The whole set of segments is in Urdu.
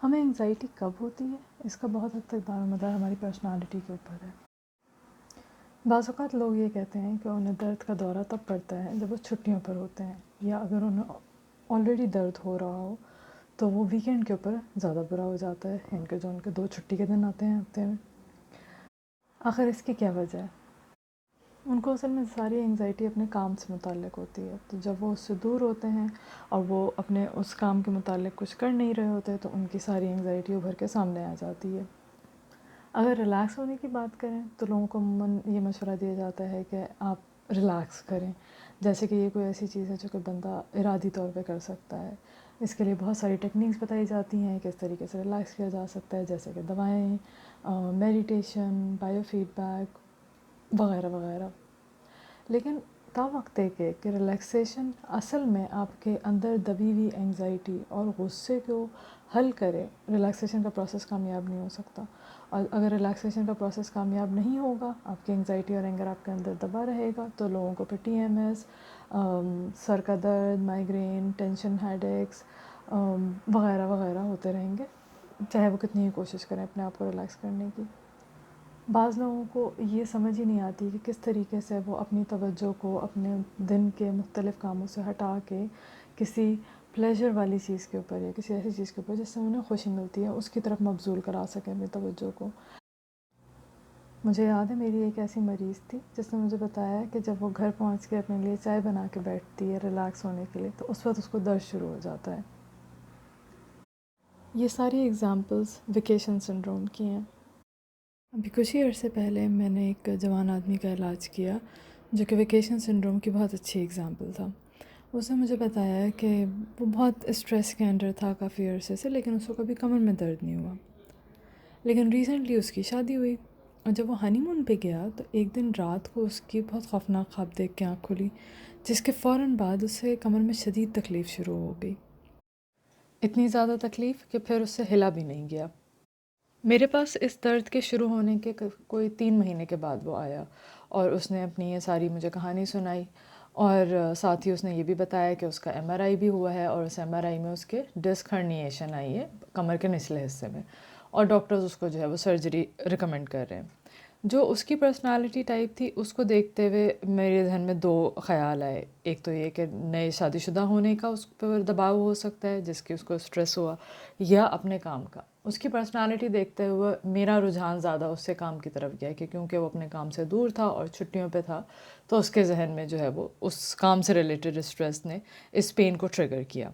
ہمیں انگزائٹی کب ہوتی ہے، اس کا بہت حد تک دار و مدار ہماری پرسنالٹی کے اوپر ہے۔ بعض اوقات لوگ یہ کہتے ہیں کہ انہیں درد کا دورہ تب پڑتا ہے جب وہ چھٹیوں پر ہوتے ہیں، یا اگر انہیں آلریڈی درد ہو رہا ہو تو وہ ویکینڈ کے اوپر زیادہ برا ہو جاتا ہے، یعنی کہ جو ان کے 2 چھٹی کے دن آتے ہیں ہفتے میں۔ آخر اس کی کیا وجہ ہے؟ ان کو اصل میں ساری انگزائٹی اپنے کام سے متعلق ہوتی ہے، تو جب وہ اس سے دور ہوتے ہیں اور وہ اپنے اس کام کے متعلق کچھ کر نہیں رہے ہوتے تو ان کی ساری انگزائٹی ابھر کے سامنے آ جاتی ہے۔ اگر ریلیکس ہونے کی بات کریں تو لوگوں کو عموماً یہ مشورہ دیا جاتا ہے کہ آپ ریلیکس کریں، جیسے کہ یہ کوئی ایسی چیز ہے جو کہ بندہ ارادی طور پہ کر سکتا ہے۔ اس کے لیے بہت ساری ٹیکنیکس بتائی جاتی ہیں کہ اس طریقے سے ریلیکس کیا جا سکتا ہے، جیسے کہ دوائیں، میڈیٹیشن، بائیو فیڈ بیک وغیرہ وغیرہ۔ لیکن تا وقت ہے کہ ریلیکسیشن اصل میں آپ کے اندر دبی ہوئی انگزائٹی اور غصے کو حل کرے، ریلیکسیشن کا پروسیس کامیاب نہیں ہو سکتا۔ اور اگر ریلیکسیشن کا پروسیس کامیاب نہیں ہوگا، آپ کی انگزائٹی اور اینگر آپ کے اندر دبا رہے گا، تو لوگوں کو پھر ٹی ایم ایس، سر کا درد، مائیگرین، ٹینشن، ہیڈ ایکس وغیرہ وغیرہ ہوتے رہیں گے، چاہے وہ کتنی ہی کوشش کریں اپنے آپ کو ریلیکس کرنے کی۔ بعض لوگوں کو یہ سمجھ ہی نہیں آتی کہ کس طریقے سے وہ اپنی توجہ کو اپنے دن کے مختلف کاموں سے ہٹا کے کسی پلیجر والی چیز کے اوپر یا کسی ایسی چیز کے اوپر جس سے انہیں خوشی ملتی ہے اس کی طرف مبذول کرا سکیں اپنی توجہ کو۔ مجھے یاد ہے میری ایک ایسی مریض تھی جس نے مجھے بتایا کہ جب وہ گھر پہنچ کے اپنے لیے چائے بنا کے بیٹھتی ہے ریلیکس ہونے کے لیے تو اس وقت اس کو درد شروع ہو جاتا ہے۔ یہ ساری ایگزامپلز ویکیشن سنڈروم کی ہیں۔ ابھی کچھ ہی عرصے پہلے میں نے ایک جوان آدمی کا علاج کیا جو کہ ویکیشن سنڈروم کی بہت اچھی ایگزامپل تھا۔ اس نے مجھے بتایا کہ وہ بہت اسٹریس کے انڈر تھا کافی عرصے سے، لیکن اس کو کبھی کمر میں درد نہیں ہوا۔ لیکن ریسنٹلی اس کی شادی ہوئی، اور جب وہ ہنی مون پہ گیا تو ایک دن رات کو اس کی بہت خوفناک خواب دیکھ کے آنکھ کھلی، جس کے فوراً بعد اسے کمر میں شدید تکلیف شروع ہو گئی، اتنی زیادہ تکلیف کہ پھر اس سے ہلا بھی نہیں گیا۔ میرے پاس اس درد کے شروع ہونے کے کوئی 3 مہینے کے بعد وہ آیا، اور اس نے اپنی یہ ساری مجھے کہانی سنائی، اور ساتھ ہی اس نے یہ بھی بتایا کہ اس کا ایم آر آئی بھی ہوا ہے، اور اس ایم آر آئی میں اس کے ڈسک ہرنیشن آئی ہے کمر کے نچلے حصے میں، اور ڈاکٹرز اس کو جو ہے وہ سرجری ریکمینڈ کر رہے ہیں۔ جو اس کی پرسنالٹی ٹائپ تھی اس کو دیکھتے ہوئے میرے ذہن میں 2 خیال آئے۔ ایک تو یہ کہ نئے شادی شدہ ہونے کا اس پر دباؤ ہو سکتا ہے جس کی اس کو اسٹریس ہوا، یا اپنے کام کا۔ اس کی پرسنالٹی دیکھتے ہوئے میرا رجحان زیادہ اس سے کام کی طرف گیا کہ کیونکہ وہ اپنے کام سے دور تھا اور چھٹیوں پہ تھا، تو اس کے ذہن میں جو ہے وہ اس کام سے ریلیٹڈ اسٹریس نے اس پین کو ٹریگر کیا۔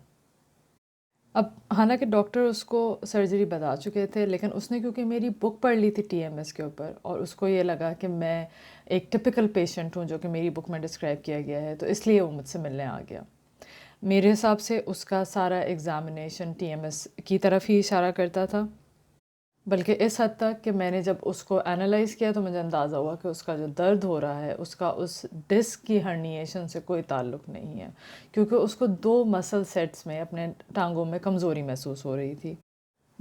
اب حالانکہ ڈاکٹر اس کو سرجری بتا چکے تھے، لیکن اس نے کیونکہ میری بک پڑھ لی تھی ٹی ایم ایس کے اوپر، اور اس کو یہ لگا کہ میں ایک ٹپیکل پیشنٹ ہوں جو کہ میری بک میں ڈسکرائب کیا گیا ہے، تو اس لیے وہ مجھ سے ملنے آ گیا۔ میرے حساب سے اس کا سارا ایگزامینیشن ٹی ایم ایس کی طرف ہی اشارہ کرتا تھا، بلکہ اس حد تک کہ میں نے جب اس کو انالائز کیا تو مجھے اندازہ ہوا کہ اس کا جو درد ہو رہا ہے اس کا اس ڈسک کی ہرنیشن سے کوئی تعلق نہیں ہے، کیونکہ اس کو 2 مسل سیٹس میں اپنے ٹانگوں میں کمزوری محسوس ہو رہی تھی،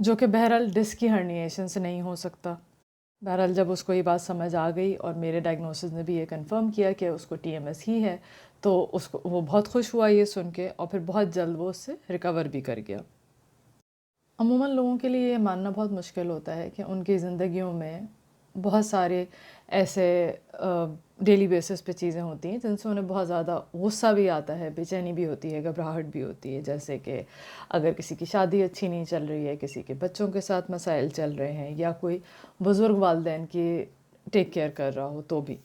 جو کہ بہرحال ڈسک کی ہرنیشن سے نہیں ہو سکتا۔ بہرحال جب اس کو یہ بات سمجھ آ گئی اور میرے ڈائگنوسس نے بھی یہ کنفرم کیا کہ اس کو ٹی ایم ایس ہی ہے، تو اس کو وہ بہت خوش ہوا یہ سن کے، اور پھر بہت جلد وہ اس سے ریکور بھی کر گیا۔ عموماً لوگوں کے لیے یہ ماننا بہت مشکل ہوتا ہے کہ ان کی زندگیوں میں بہت سارے ایسے ڈیلی بیسس پہ چیزیں ہوتی ہیں جن سے انہیں بہت زیادہ غصہ بھی آتا ہے، بے چینی بھی ہوتی ہے، گھبراہٹ بھی ہوتی ہے، جیسے کہ اگر کسی کی شادی اچھی نہیں چل رہی ہے، کسی کے بچوں کے ساتھ مسائل چل رہے ہیں، یا کوئی بزرگ والدین کی ٹیک کیئر کر رہا ہو تو بھی۔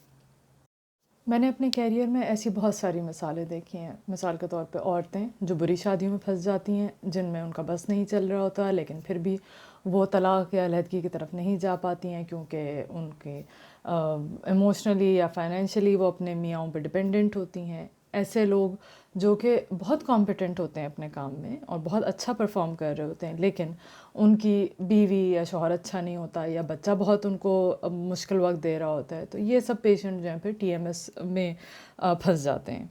میں نے اپنے کیریئر میں ایسی بہت ساری مثالیں دیکھی ہیں، مثال کے طور پہ عورتیں جو بری شادیوں میں پھنس جاتی ہیں، جن میں ان کا بس نہیں چل رہا ہوتا لیکن پھر بھی وہ طلاق یا علیحدگی کی طرف نہیں جا پاتی ہیں کیونکہ ان کے ایموشنلی یا فائنینشلی وہ اپنے میاں پہ ڈپینڈنٹ ہوتی ہیں۔ ایسے لوگ جو کہ بہت کمپیٹنٹ ہوتے ہیں اپنے کام میں اور بہت اچھا پرفارم کر رہے ہوتے ہیں، لیکن ان کی بیوی یا شوہر اچھا نہیں ہوتا، یا بچہ بہت ان کو مشکل وقت دے رہا ہوتا ہے، تو یہ سب پیشنٹ جو ہیں پھر ٹی ایم ایس میں پھنس جاتے ہیں۔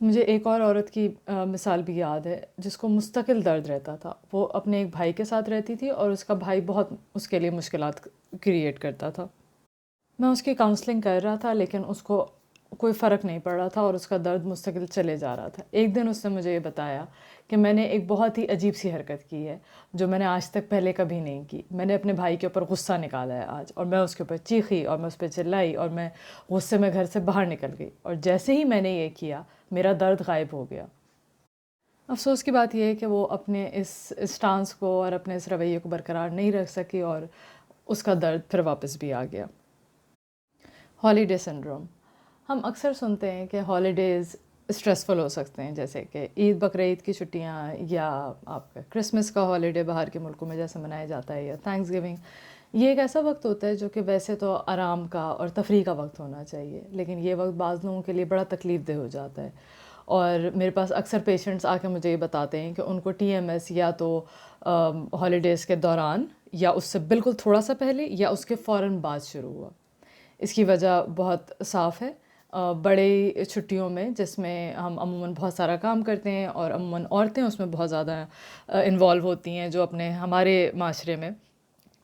مجھے ایک اور عورت کی مثال بھی یاد ہے جس کو مستقل درد رہتا تھا۔ وہ اپنے ایک بھائی کے ساتھ رہتی تھی اور اس کا بھائی بہت اس کے لیے مشکلات کریٹ کرتا تھا۔ میں اس کی کاؤنسلنگ کر رہا تھا، لیکن اس کو کوئی فرق نہیں پڑ رہا تھا اور اس کا درد مستقل چلے جا رہا تھا۔ ایک دن اس نے مجھے یہ بتایا کہ میں نے ایک بہت ہی عجیب سی حرکت کی ہے جو میں نے آج تک پہلے کبھی نہیں کی۔ میں نے اپنے بھائی کے اوپر غصہ نکالا ہے آج، اور میں اس کے اوپر چیخی اور میں اس پہ چلائی اور میں غصے میں گھر سے باہر نکل گئی، اور جیسے ہی میں نے یہ کیا میرا درد غائب ہو گیا۔ افسوس کی بات یہ ہے کہ وہ اپنے اس اسٹانس کو اور اپنے اس رویے کو برقرار نہیں رکھ سکی اور اس کا درد پھر واپس بھی آ گیا۔ Holiday syndrome. ہم اکثر سنتے ہیں کہ ہالیڈیز اسٹریسفل ہو سکتے ہیں، جیسے کہ عید بقرعید کی چھٹیاں، یا آپ کا کرسمس کا ہالیڈے باہر کے ملکوں میں جیسے منایا جاتا ہے، یا تھینکس گیونگ۔ یہ ایک ایسا وقت ہوتا ہے جو کہ ویسے تو آرام کا اور تفریح کا وقت ہونا چاہیے، لیکن یہ وقت بعض لوگوں کے لیے بڑا تکلیف دہ ہو جاتا ہے۔ اور میرے پاس اکثر پیشنٹس آ کے مجھے یہ بتاتے ہیں کہ ان کو ٹی ایم ایس یا تو ہالیڈیز کے دوران، یا اس سے بالکل تھوڑا سا پہلے، یا اس کے فوراً بعد شروع ہوا۔ اس کی وجہ بہت صاف ہے۔ بڑے چھٹیوں میں جس میں ہم عموماً بہت سارا کام کرتے ہیں، اور عموماً عورتیں اس میں بہت زیادہ انوالو ہوتی ہیں، جو اپنے ہمارے معاشرے میں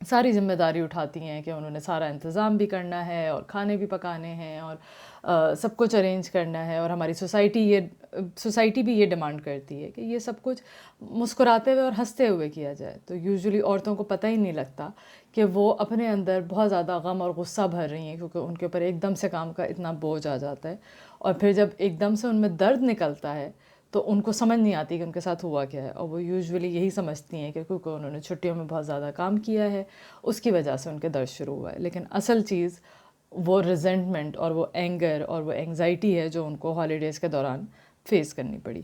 ساری ذمہ داری اٹھاتی ہیں کہ انہوں نے سارا انتظام بھی کرنا ہے اور کھانے بھی پکانے ہیں اور سب کچھ ارینج کرنا ہے، اور ہماری سوسائٹی بھی یہ ڈیمانڈ کرتی ہے کہ یہ سب کچھ مسکراتے ہوئے اور ہنستے ہوئے کیا جائے۔ تو یوزولی عورتوں کو پتہ ہی نہیں لگتا کہ وہ اپنے اندر بہت زیادہ غم اور غصہ بھر رہی ہیں، کیونکہ ان کے اوپر ایک دم سے کام کا اتنا بوجھ آ جاتا ہے، اور پھر جب ایک دم سے ان میں درد نکلتا ہے تو ان کو سمجھ نہیں آتی کہ ان کے ساتھ ہوا کیا ہے، اور وہ یوزولی یہی سمجھتی ہیں کہ کیونکہ انہوں نے چھٹیوں میں بہت زیادہ کام کیا ہے اس کی وجہ سے ان کے درد شروع ہوا ہے۔ لیکن اصل چیز وہ ریزنٹمنٹ اور وہ اینگر اور وہ اینگزائٹی ہے جو ان کو ہالیڈیز کے دوران فیس کرنی پڑی۔